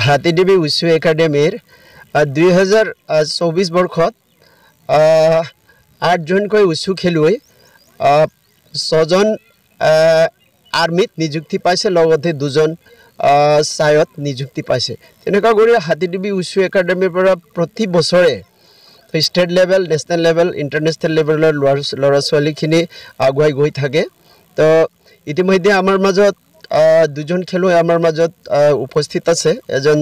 হাতীদেৱী উচ্চ একাডেমীৰ 2024 বৰ্ষত 8জনকৈ উচ্চ খেলুৱৈ 6জন আৰ্মিত নিযুক্তি পাইছে লগতে 2জন সায়ত নিযুক্তি পাইছে তেনেকুৱা কৰি হাতীদেৱী উচ্চ একাডেমীৰ পৰা প্ৰতি বছৰে স্টেট লেভেল নেশনেল লেভেল ইন্টাৰনেশনেল লেভেলৰ ল'ৰা ছোৱালীখিনি আগুৱাই গৈ থাকে তো ইতিমধ্যে আমাৰ মাজত 2জন খেলুৱৈ আমাৰ মাজত উপস্থিত আছে এজন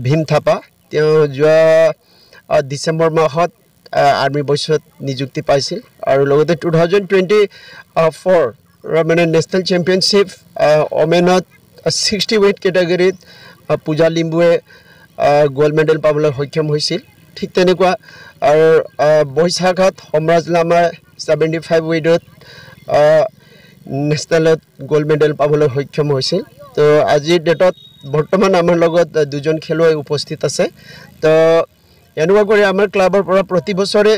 ভীম থাপা তেওঁ যোৱা ডিসেম্বৰ মাহত আৰ্মি বয়সত নিযুক্তি পাইছিল আৰু লগতে 2024 মানে নেশনেল চেম্পিয়নশিপ ওমেনত 60 weight কেটাগৰীত পূজা লিম্বুৱে গোল্ড মেডেল পাবলৈ সক্ষম হৈছিল ঠিক তেনেকুৱা আৰু বৈশাখাত সম্ৰাজ লামাই 75 weight নেশনেলত গোল্ড মেডেল পাবলৈ সক্ষম হৈছিল তো আজিৰ ডেটত বৰ্তমান আমাৰ লগত 2জন খেলুৱৈ উপস্থিত আছে তো এনেকুৱা কৰি আমাৰ ক্লাবৰ পৰা প্ৰতি বছৰে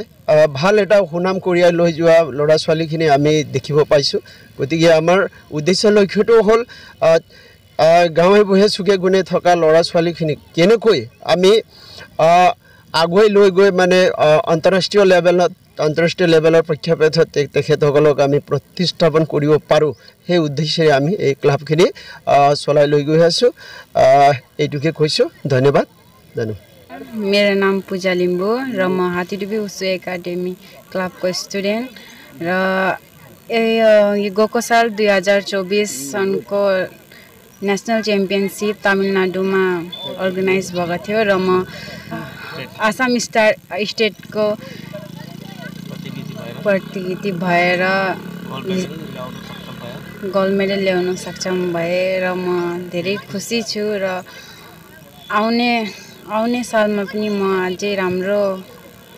ভাল এটা সুনাম কঢ়িয়াই লৈ যোৱা ল'ৰা ছোৱালীখিনি আমি দেখিব পাইছোঁ গতিকে আমাৰ উদ্দেশ্য লক্ষ্যটো হ'ল গাঁৱে ভূঞে চুকে গুণে থকা ল'ৰা ছোৱালীখিনি কেনেকৈ আমি আগুৱাই লৈ গৈ মানে আন্তঃৰাষ্ট্ৰীয় লেভেলৰ প্ৰেক্ষাপটত তেখেতসকলক আমি প্ৰতিস্থাপন কৰিব পাৰোঁ সেই উদ্দেশ্যে আমি এই ক্লাবখিনি চলাই লৈ গৈ আছোঁ এইটোকে কৈছোঁ ধন্যবাদ मेरा नाम पूजा लिम्बू र म हातीदेवी उच्च एकाडेमी क्लब को स्टूडेंट र गएको साल 2024 सनको नेशनल चैंपियनशिप तमिलनाडु में अर्गनाइज भएको थियो र म आसाम स्टेट को प्रतिनिधि भएर गोल्ड मेडल ल्याउन सक्षम भए र म धेरै खुसी छु र आउने सालमा पनि म अझै राम्रो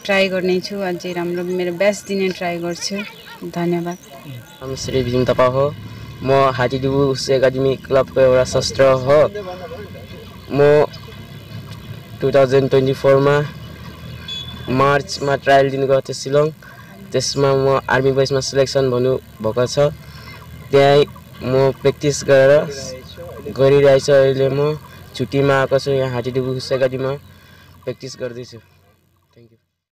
ट्राई गर्ने छु अझै राम्रो मेरो बेस्ट दिने ट्राई गर्छु धन्यवाद हम श्री भीम थापा हो म हातीदेवी उच्च एकाडेमी क्लबको एउटा सदस्य हो म 2024 मा मार्चमा ट्रायल दिन गएको थिएँ शिलङ त्यसमा म आर्मी बयसमा सिलेक्सन भन्नु भएको छ त्यहाँ म प्र्याक्टिस गरिरहेछु अहिले म छुट्टीमा आएको छु यहाँ हातीदेवी उच्च एकाडेमीमा प्र्याक्टिस गर्दैछु